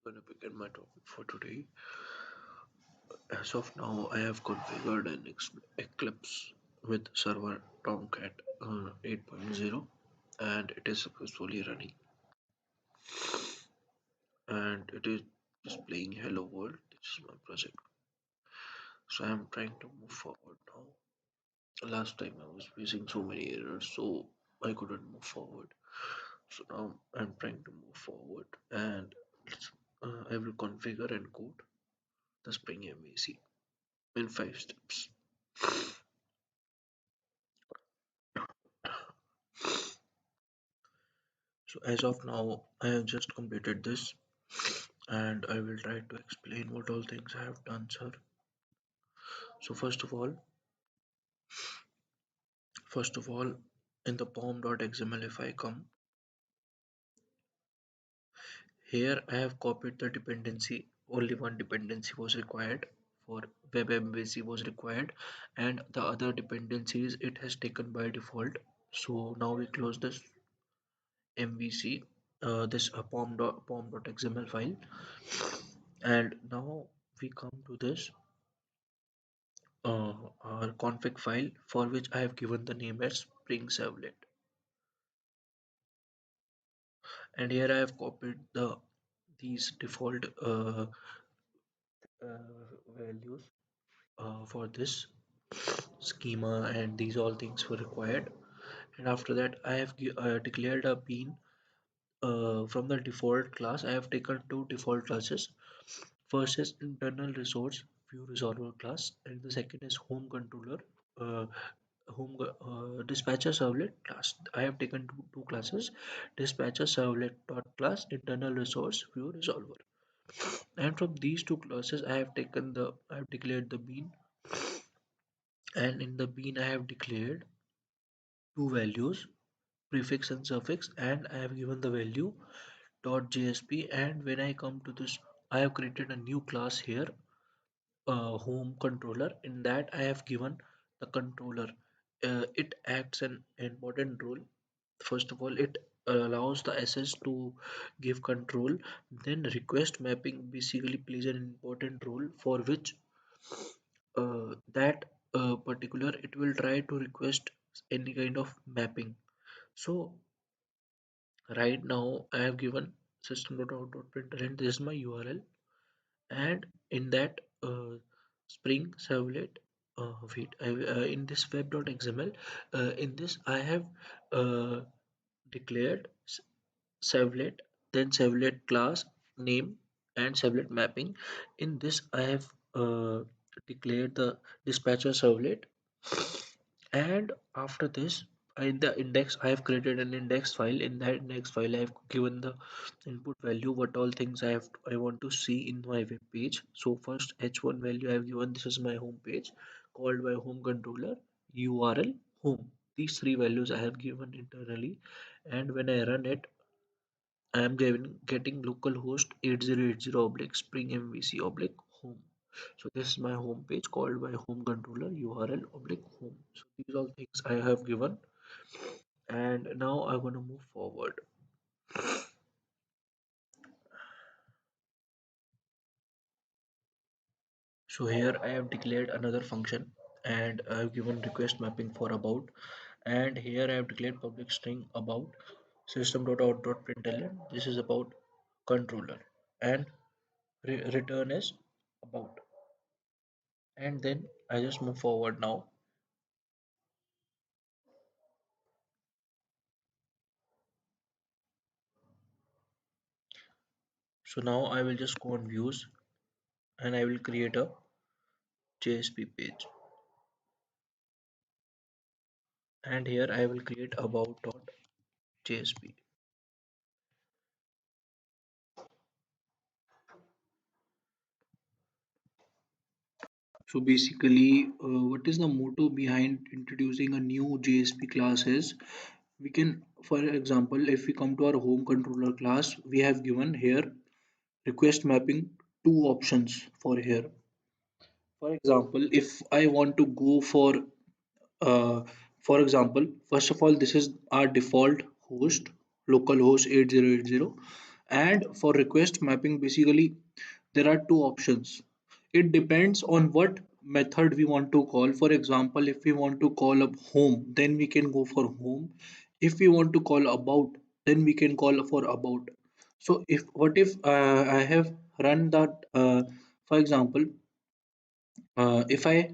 Gonna begin my topic for today. As of now, I have configured an Eclipse with server Tomcat 8.0 and it is successfully running and it is displaying hello world. This is my project. So I am trying to move forward now. Last time I was facing so many errors so I couldn't move forward. So now I'm trying to move forward and I will configure and code the Spring MVC in 5 steps. So as of now, I have just completed this and I will try to explain what all things I have done, sir. So first of all, in the pom.xml, if I come here, I have copied the dependency. Only one dependency was required for WebMVC was required, and the other dependencies it has taken by default. So now we close this MVC, this pom.xml file, and now we come to this our config file for which I have given the name as Spring Servlet, and here I have copied these default values for this schema, and these all things were required. And after that, I have declared a bean from the default class. I have taken two default classes. First is internal resource view resolver class, and the second is home controller uh, dispatcher servlet class. I have taken two classes, dispatcher servlet dot class internal resource view resolver, and from these two classes I have declared the bean, and in the bean I have declared two values, prefix and suffix, and I have given the value .jsp. And when I come to this, I have created a new class here, home controller. In that I have given the controller. It acts an important role. First of all, it allows the SS to give control. Then request mapping basically plays an important role, for which that particular it will try to request any kind of mapping. So right now I have given system.out.println, this is my URL, and in that Spring Servlet, in this web.xml, in this I have uh, declared servlet, then servlet class name and servlet mapping. In this I have declared the dispatcher servlet, and after this in the index I have created an index file. In that index file I have given the input value, what all things I want to see in my web page. So first h1 value I have given, this is my home page called by home controller URL home. These three values I have given internally, and when I run it I am getting localhost 8080 oblique spring MVC oblique home. So this is my home page called by home controller URL oblique home. So these all things I have given, and now I want to move forward. So here I have declared another function, and I have given request mapping for about, and here I have declared public string about system.out.println. This is about controller, and return is about, and then I just move forward now. So now I will just go on views and I will create a JSP page, and here I will create about.jsp. So basically, what is the motto behind introducing a new JSP class is, we can, for example, if we come to our home controller class, we have given here request mapping two options for here. For example, if I want to go uh, for example, first of all, this is our default host, localhost 8080, And for request mapping, basically, there are two options. It depends on what method we want to call. For example, if we want to call up home, then we can go for home. If we want to call about, then we can call for about. So if what if I have run that, for example, if I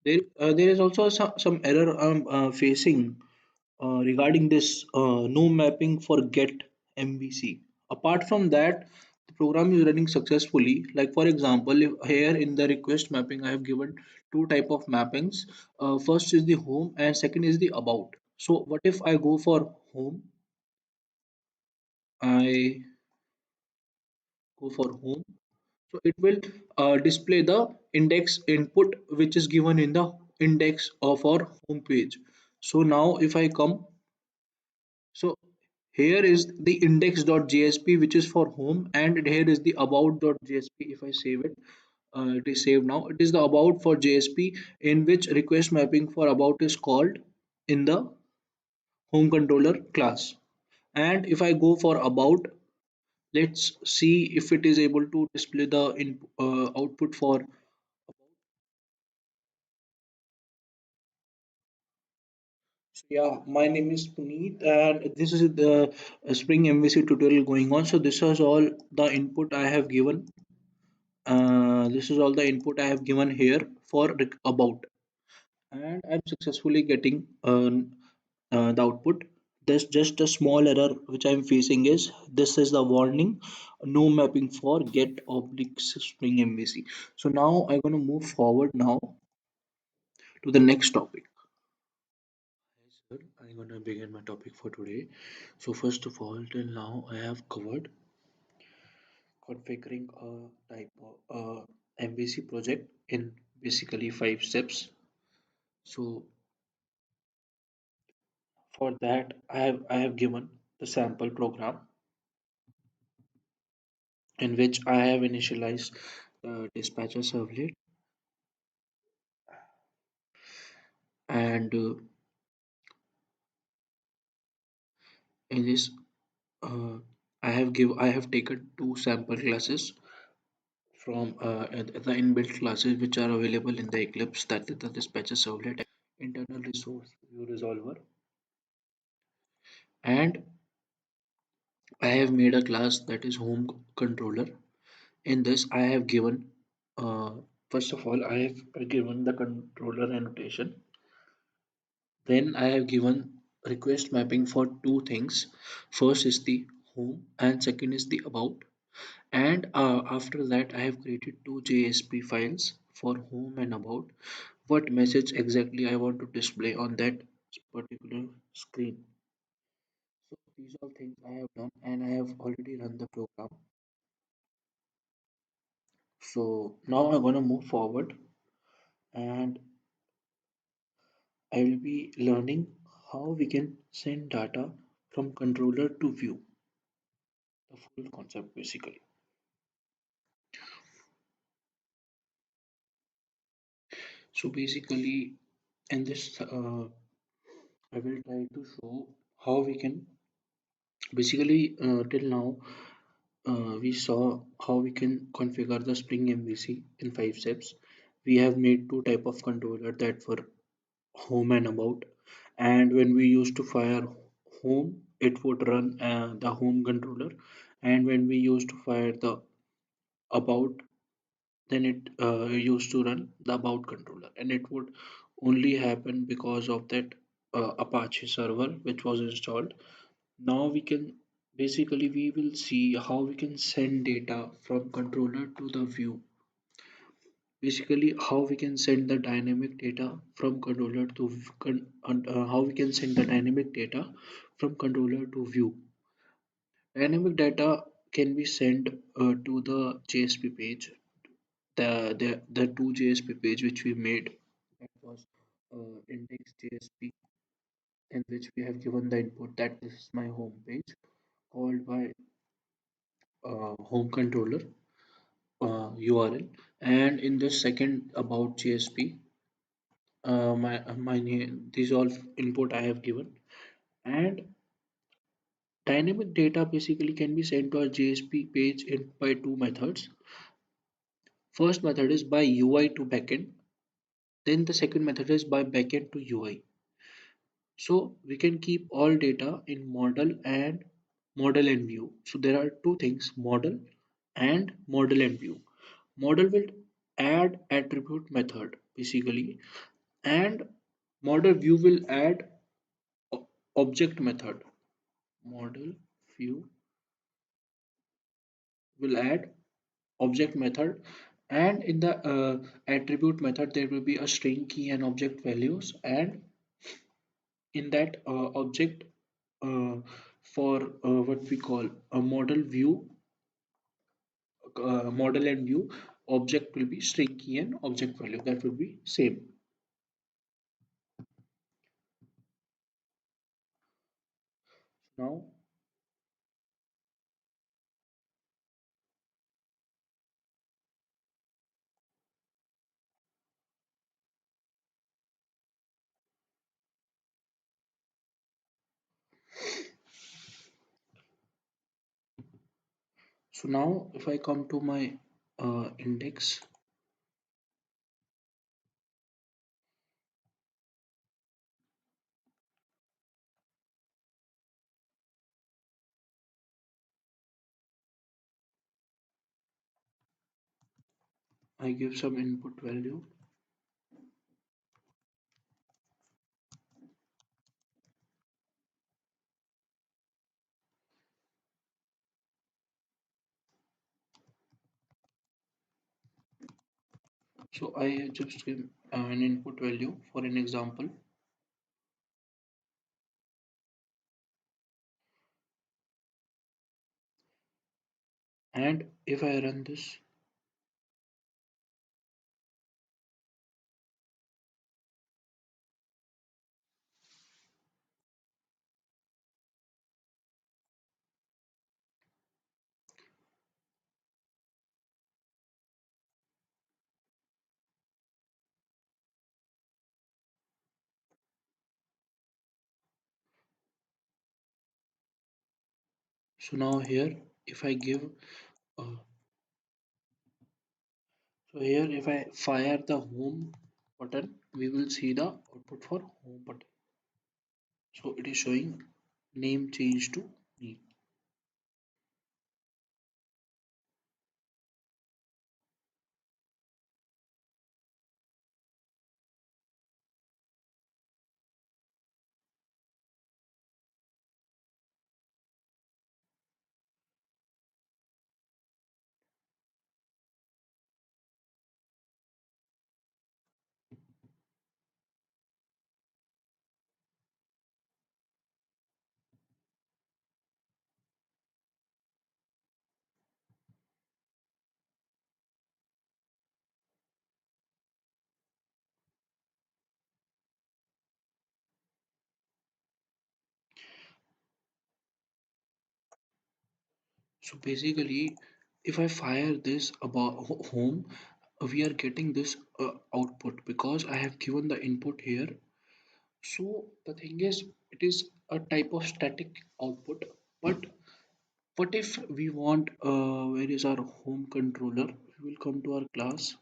there is also some error I'm facing regarding this no mapping for get MVC. Apart from that, the program is running successfully. Like for example, if here in the request mapping, I have given two type of mappings. First is the home and second is the about. So what if I go for home? I go for home. So it will display the index input which is given in the index of our home page. So now if I come, so here is the index.jsp which is for home, and here is the about.jsp. If I save it, it is saved now. It is the about for JSP in which request mapping for about is called in the home controller class. And if I go for about, let's see if it is able to display the output for. So yeah, my name is Puneet, and this is the Spring MVC tutorial going on. So this is all the input I have given. This is all the input I have given here for about, and I'm successfully getting the output. There's just a small error which I'm facing is this is the warning, no mapping for get oblique Spring MVC. So now I'm gonna move forward now to the next topic. Sir, I'm gonna begin my topic for today. So first of all, till now I have covered configuring a type of MVC project in basically 5 steps. So for that, I have given the sample program in which I have initialized the dispatcher servlet, and in this uh, I have taken two sample classes from the inbuilt classes which are available in the Eclipse, that is the dispatcher servlet internal resource view resolver, and I have made a class that is home controller. In this I have given first of all I have given the controller annotation. Then I have given request mapping for two things. First is the home and second is the about. And after that I have created two JSP files for home and about. What message exactly I want to display on that particular screen. So these are things I have done and I have already run the program. So now I'm gonna move forward and I will be learning how we can send data from controller to view, the full concept basically. So basically, in this, I will try to show how we can basically till now we saw how we can configure the Spring MVC in 5 steps. We have made two type of controller that were home and about, and when we used to fire home, it would run the home controller, and when we used to fire the about, then it used to run the about controller, and it would only happen because of that Apache server which was installed. Now we can basically we will see how we can send data from controller to the view. Basically, how we can send the dynamic data from controller to how we can send the dynamic data from controller to view. Dynamic data can be sent to the JSP page, the two JSP page which we made, that was index JSP, in which we have given the input that this is my home page called by home controller URL, and in the second about JSP, my name, these all input I have given, and Dynamic data basically can be sent to our JSP page by two methods. First method is by UI to backend, then the second method is by backend to UI. So we can keep all data in model and view. So there are two things, model and view. Model will add attribute method basically, and model view will add object method. Model view will add object method, and in the attribute method there will be a string key and object values, and in that object uh, for what we call a model and view, object will be string key and object value, that will be same. Now now if I come to my index, I give some input value. So I just give an input value for an example, and if I run this, so now here if I give so here if I fire the home button, we will see the output for home button. So it is showing name change to me. So basically, if I fire this about home, we are getting this output because I have given the input here. So the thing is, it is a type of static output. But what if we want, where is our home controller? We will come to our class.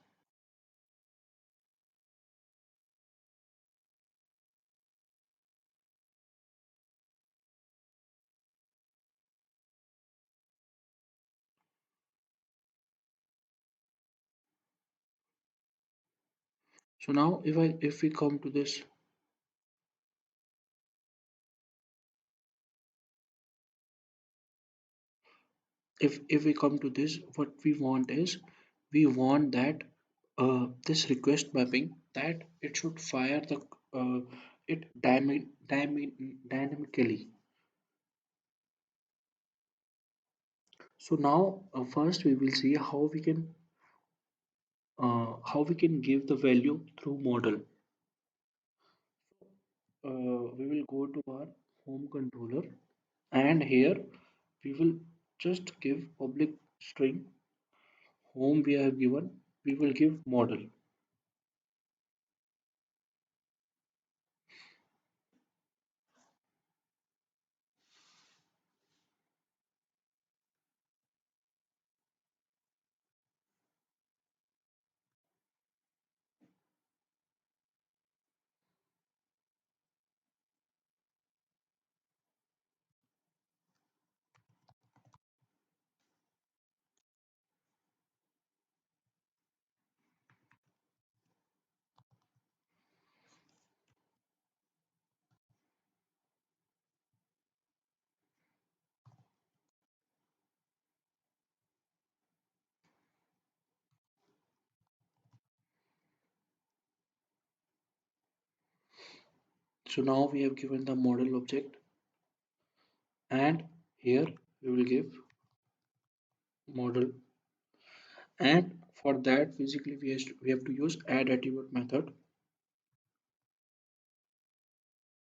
So now if we come to this, if we come to this, what we want is, we want that this request mapping, that it should fire the it dynamically. So now first we will see how we can give the value through model. We will go to our home controller, and here we will just give public string home. We have given, we will give model. So now we have given the model object, and here we will give model, and for that basically we have to use add attribute method.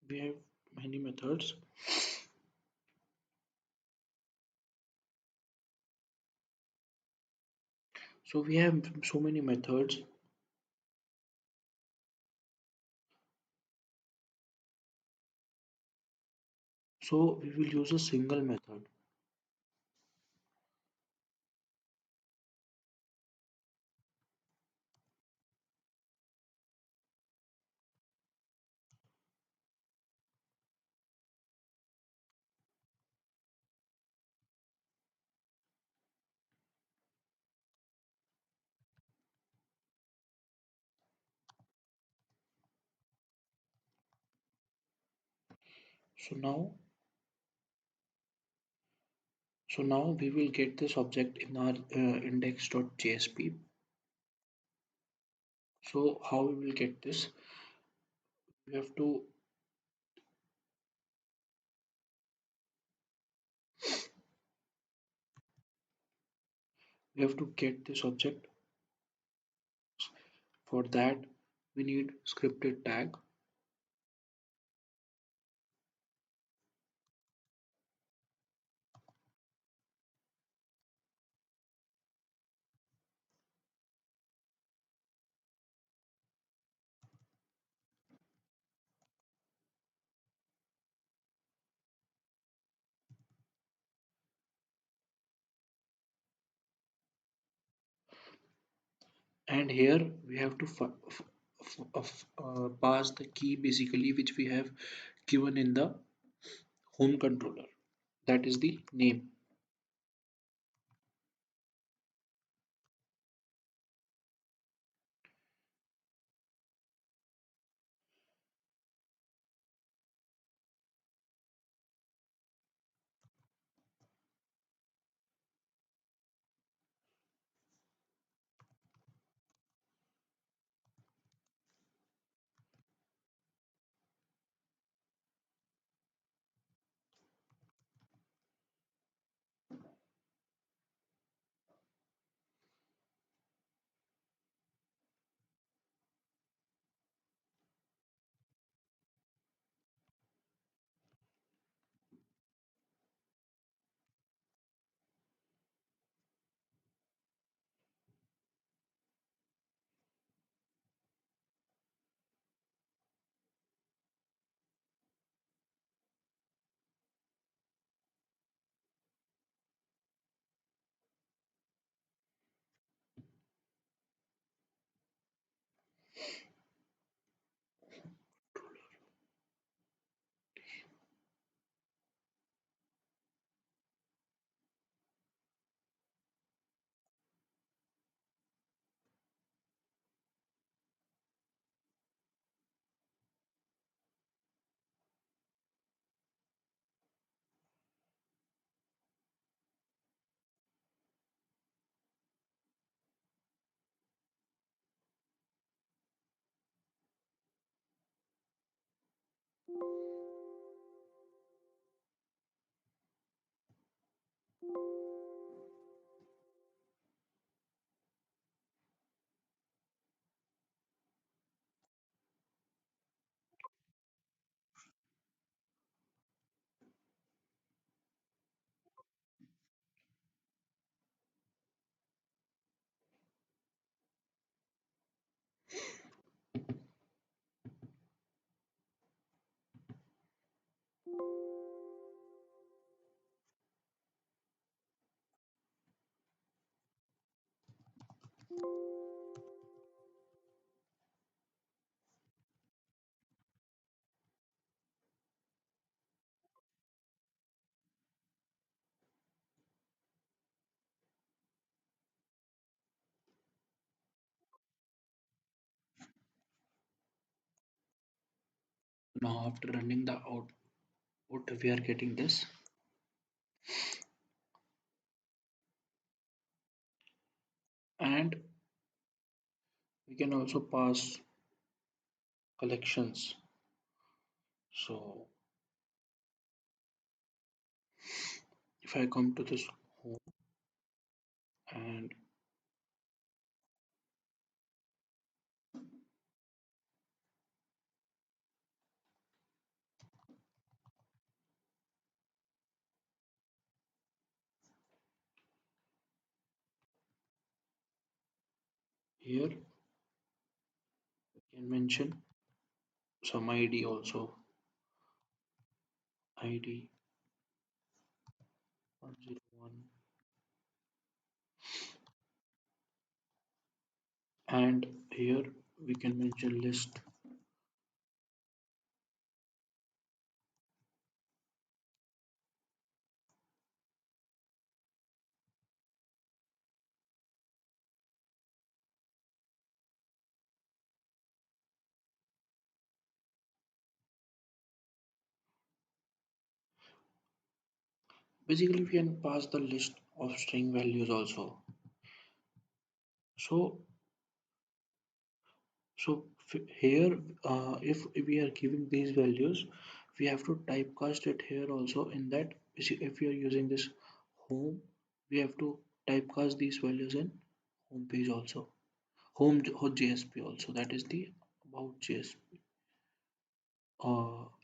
We have many methods. So we have so many methods. So we will use a single method. So now, so now we will get this object in our index.jsp. So how we will get this? We have to we have to get this object. For that, we need scripted tag, and here we have to pass the key basically which we have given in the home controller. That is the name. Now after running the output, we are getting this, and we can also pass collections. So if I come to this home and here we can mention some ID also, ID 101, and here we can mention list. Basically we can pass the list of string values also. So here if we are giving these values, we have to typecast it here also. In that, if we are using this home, we have to typecast these values in home page also, JSP also, that is the about JSP,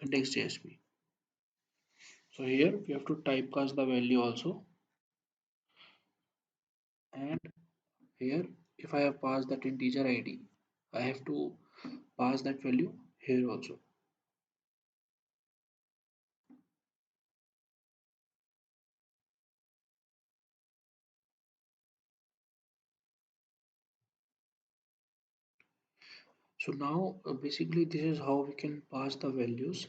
index JSP. So here we have to typecast the value also, and here if I have passed that integer ID, I have to pass that value here also. So now basically this is how we can pass the values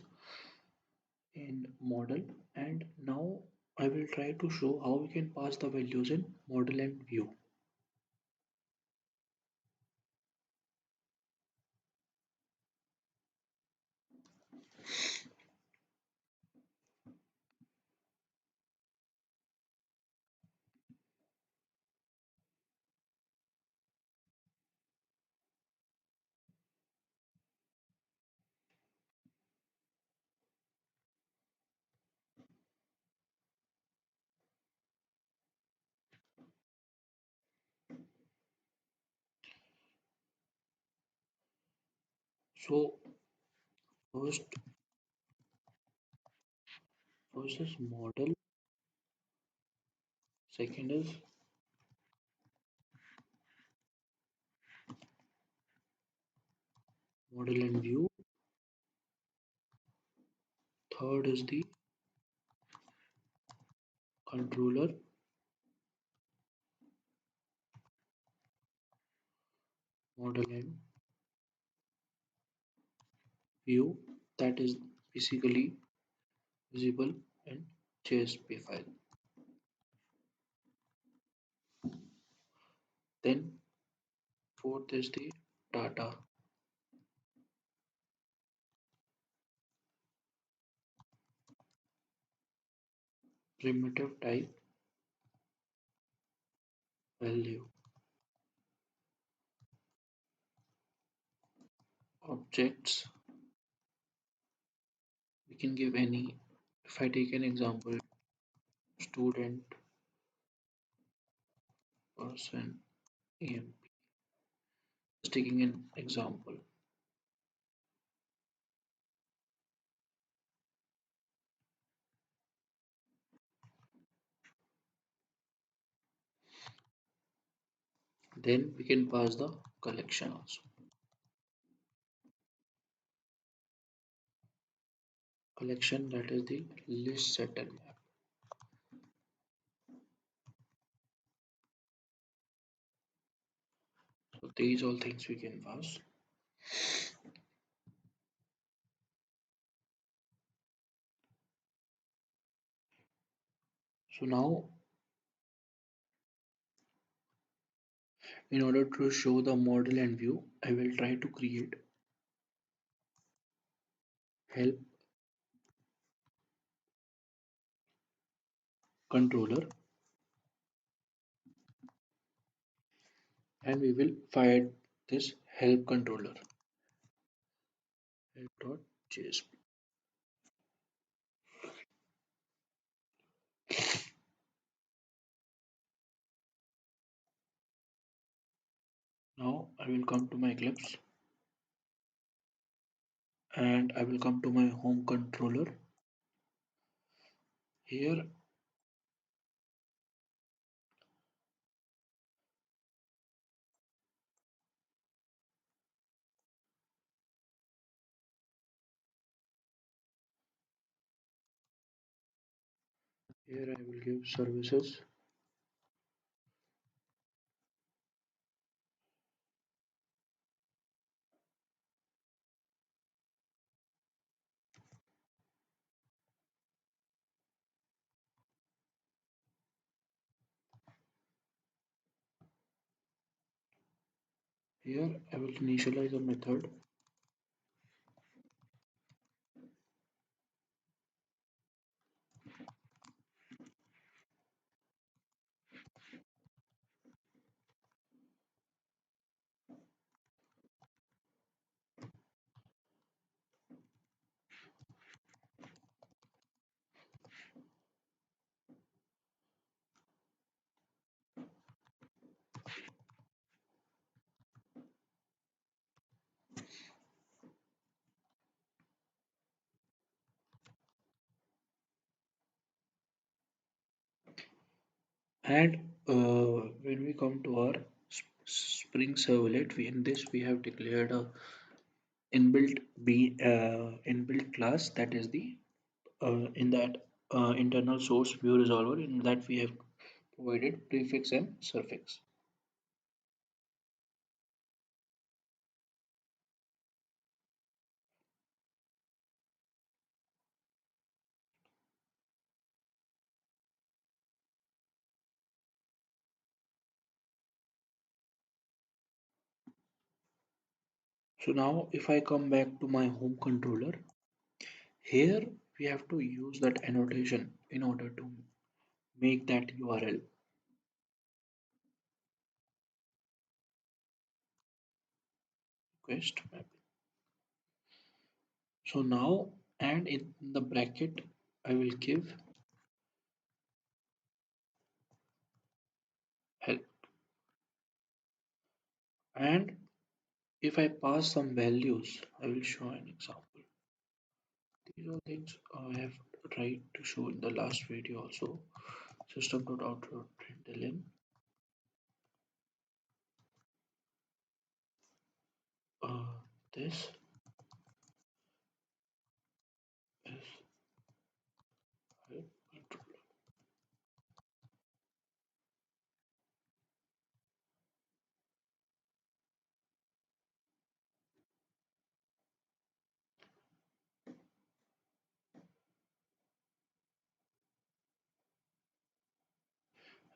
in model, and now I will try to show how we can pass the values in model and view. So first first is model, second is model and view, third is the controller, model and view, that is basically visible in JSP file. Then fourth is the data, primitive type, value, objects. We can give any. If I take an example, student, person, em, just taking an example. Then we can pass the collection also. Collection, that is the list setter map. So these all things we can pass. So now in order to show the model and view, I will try to create help controller, and we will fire this help controller help.jsp. Now I will come to my Eclipse and I will come to my home controller. Here, here I will give services. Here I will initialize a method. And when we come to our Spring Servlet, in this we have declared a inbuilt class that is the in that internal source view resolver. In that we have provided prefix and suffix. So now if I come back to my home controller, here we have to use that annotation in order to make that URL request map. So now, and in the bracket I will give help, and if I pass some values I will show an example. These are things I have tried to show in the last video also. System.out.println, uh, this is help controller.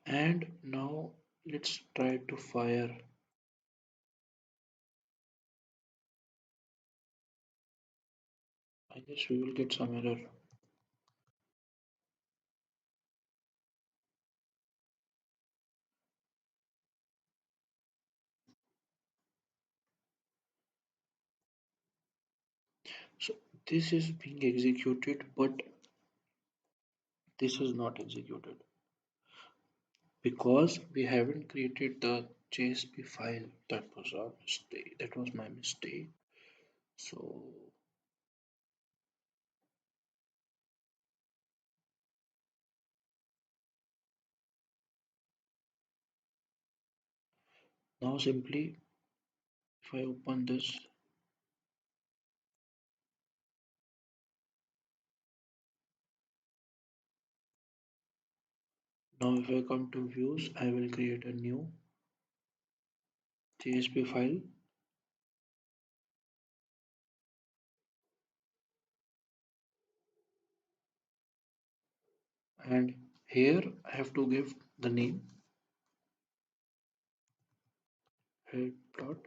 And now let's try to fire. I guess we will get some error. So this is being executed, but this is not executed because we haven't created the JSP file. That was our mistake. That was my mistake. So now simply if I open this, now if I come to views, I will create a new JSP file, and here I have to give the name help.sp,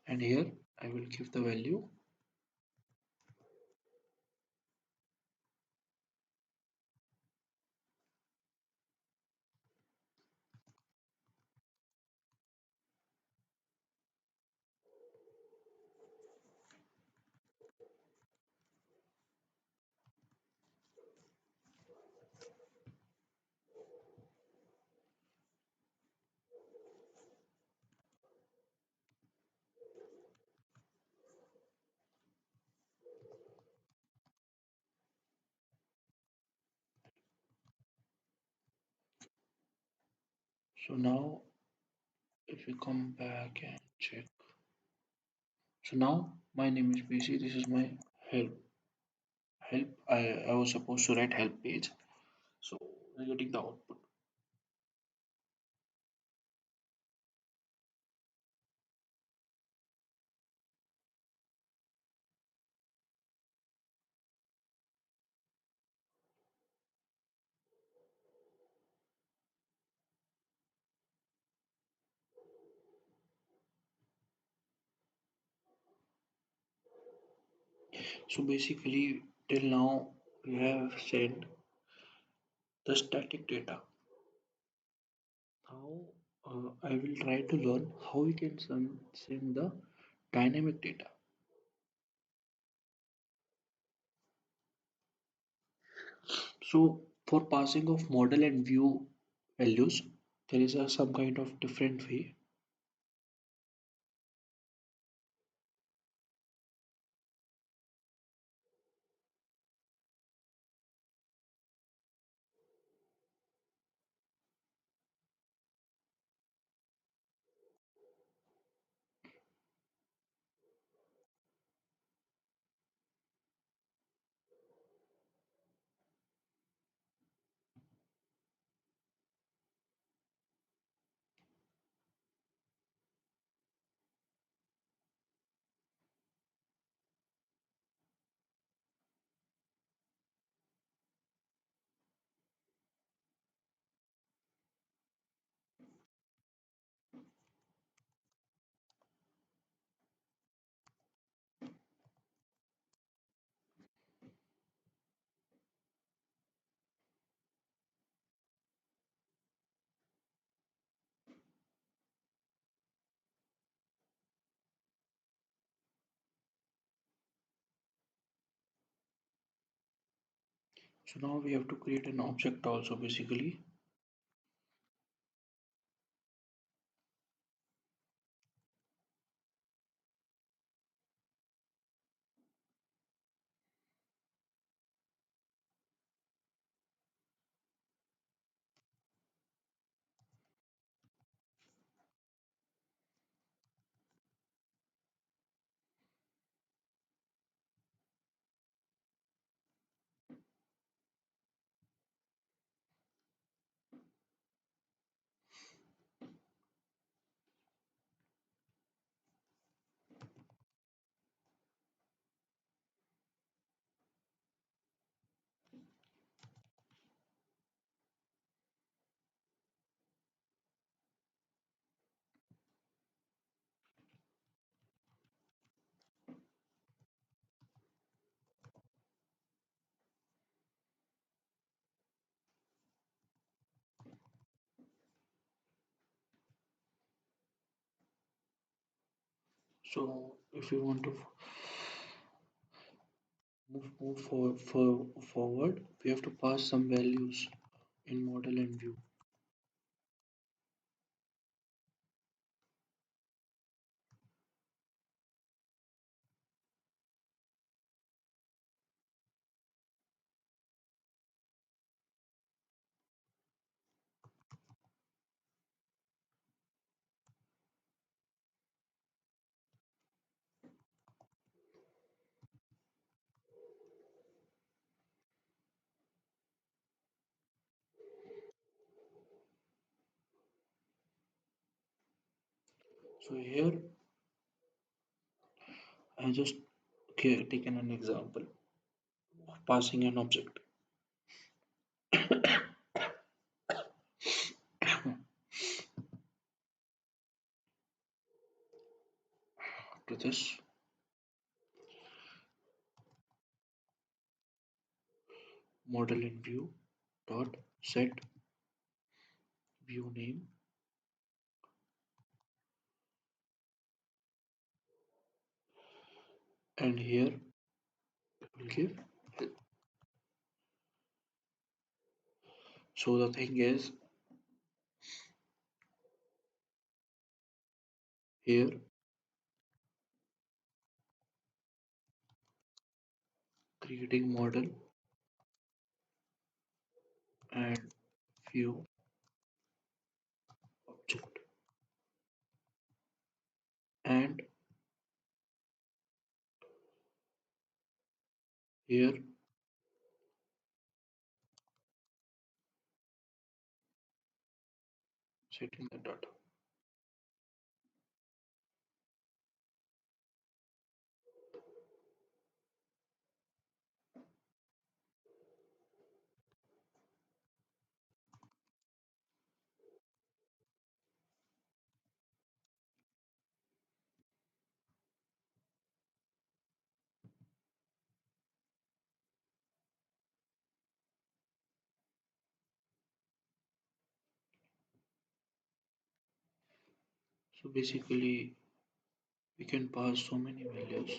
and here I will give the value, So now if we come back and check. So now my name is BC. This is my help. Help. I was supposed to write help page. So we're getting the output. So basically till now we have sent the static data. Now I will try to learn how we can send the dynamic data. So for passing of model and view values, there is some kind of different way. So now we have to create an object also basically. So if you want to forward, we have to pass some values in model and view. So here I just taken an example of passing an object to this model in view dot set view name, and here we will give help. So the thing is here creating model and view and here setting the data. So basically we can pass so many values,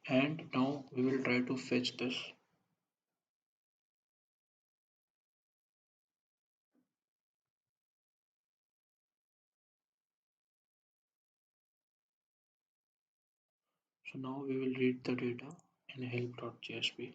and now we will try to fetch this. So now we will read the data in help.jsp.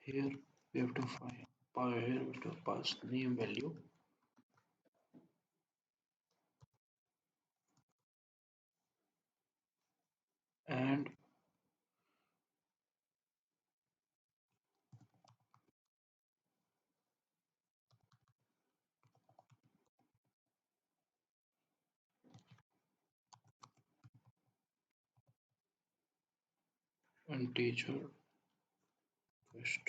Here we have to find here we have to pass name value and integer request.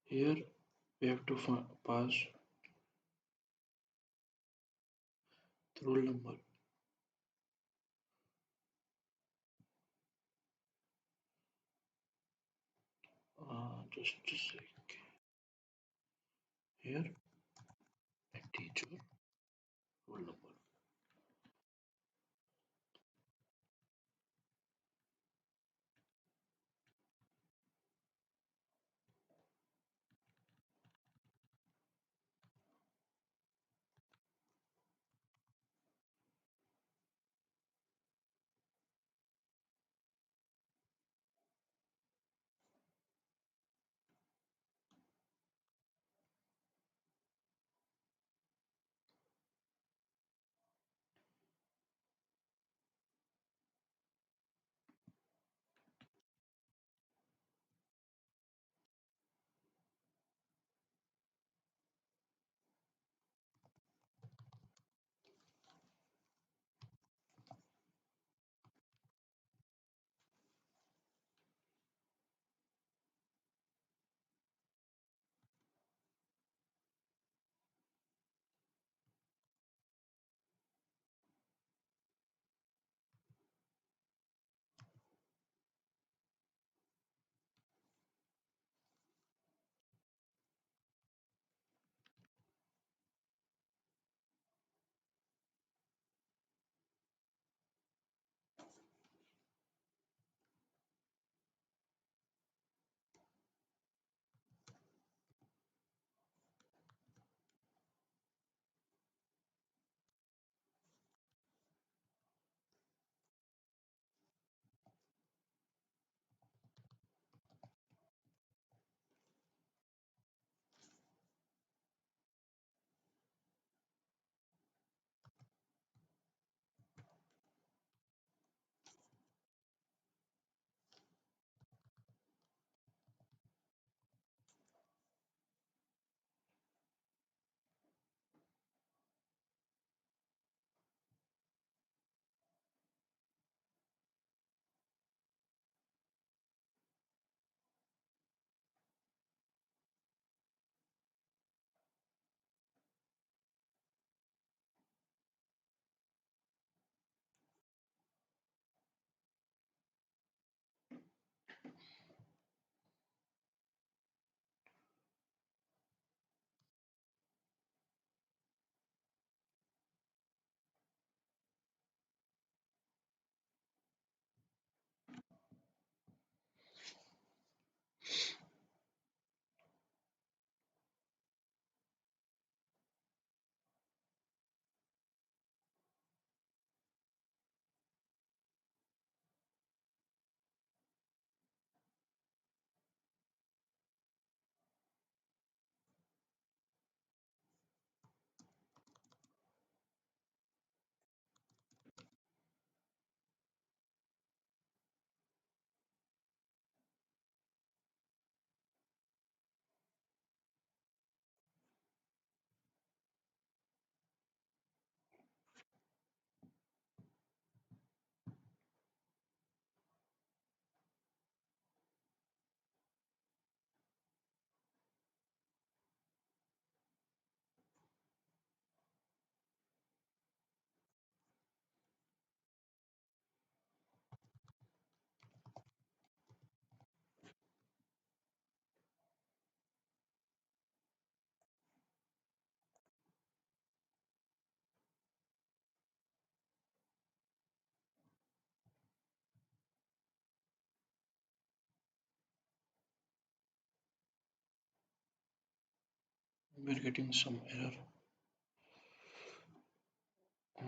Here we have to pass the roll number. Just a sec. Here integer roll number. We're getting some error. Uh,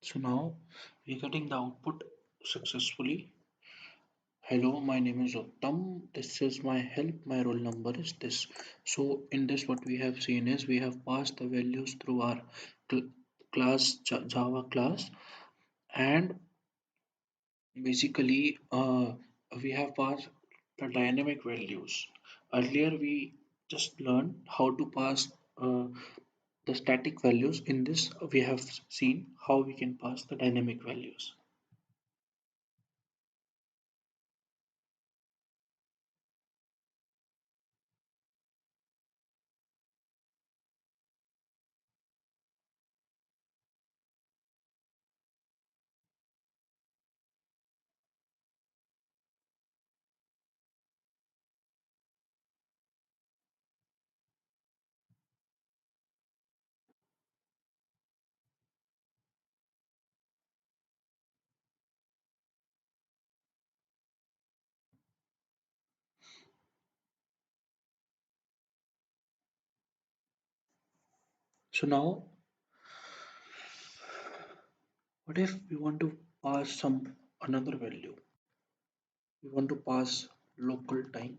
So now we're getting the output successfully. Hello, my name is Uttam. This is my help. My roll number is this. So in this, what we have seen is we have passed the values through our cl- Java class, and basically we have passed the dynamic values. Earlier we just learned how to pass the static values. In this, we have seen how we can pass the dynamic values. So now, what if we want to pass some another value? We want to pass local time.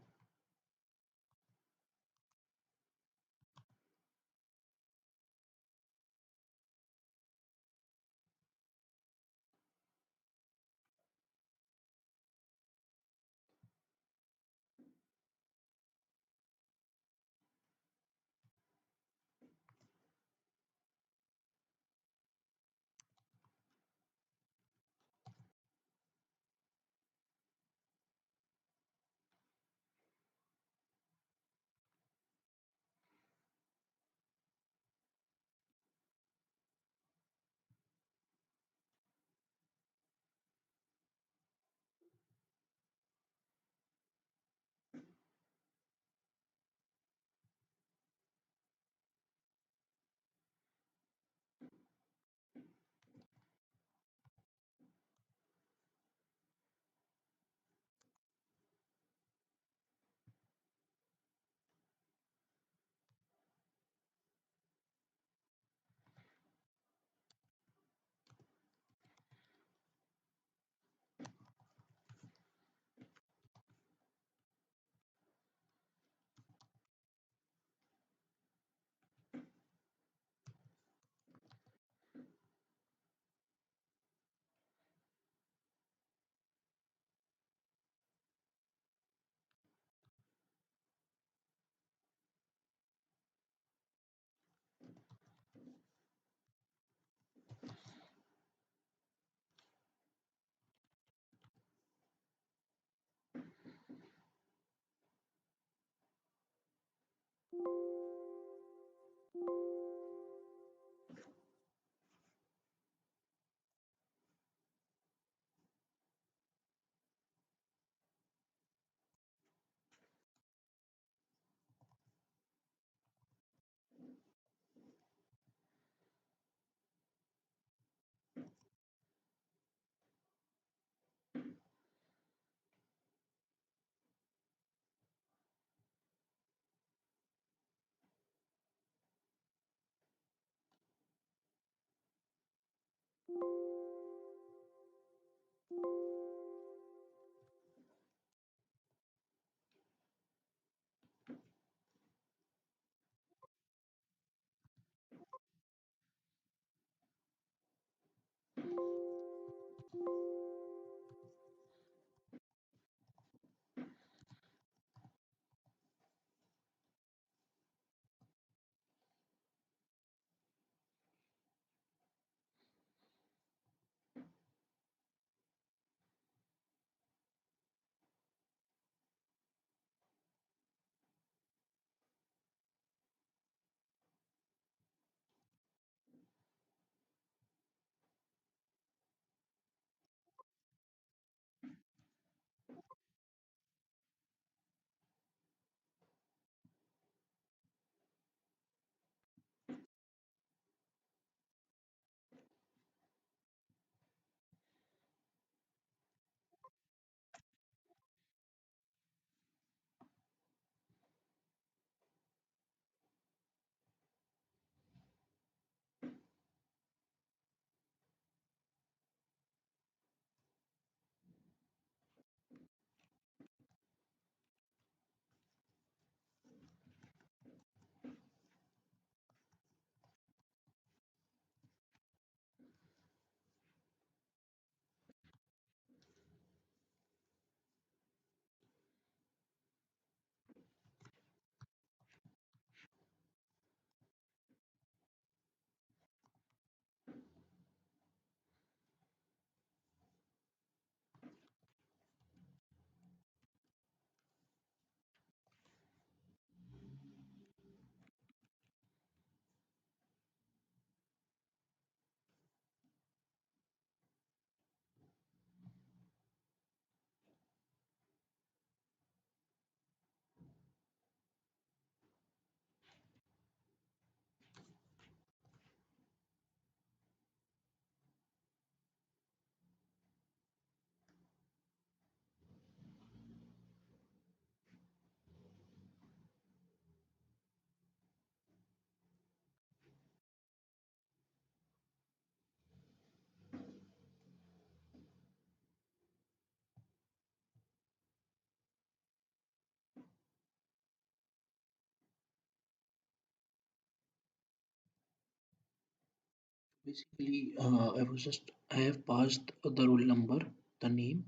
Basically, I have passed the roll number, the name.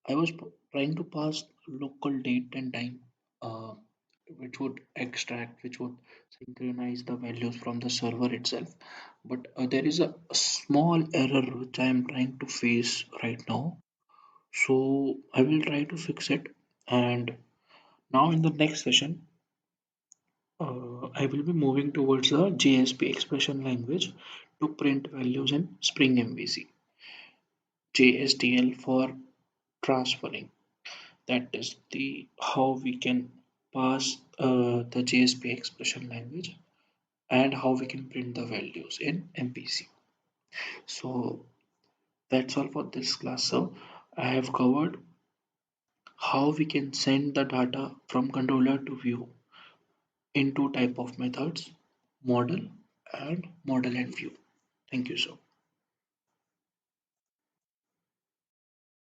I was trying to pass local date and time, uh, which would synchronize the values from the server itself. But there is a small error which I am trying to face right now. So I will try to fix it. And now in the next session, I will be moving towards the JSP expression language to print values in Spring MVC. JSTL for transferring. That is the how we can pass the JSP expression language and how we can print the values in MPC. So that's all for this class. So I have covered how we can send the data from controller to view in two type of methods, model and model and view. Thank you, sir.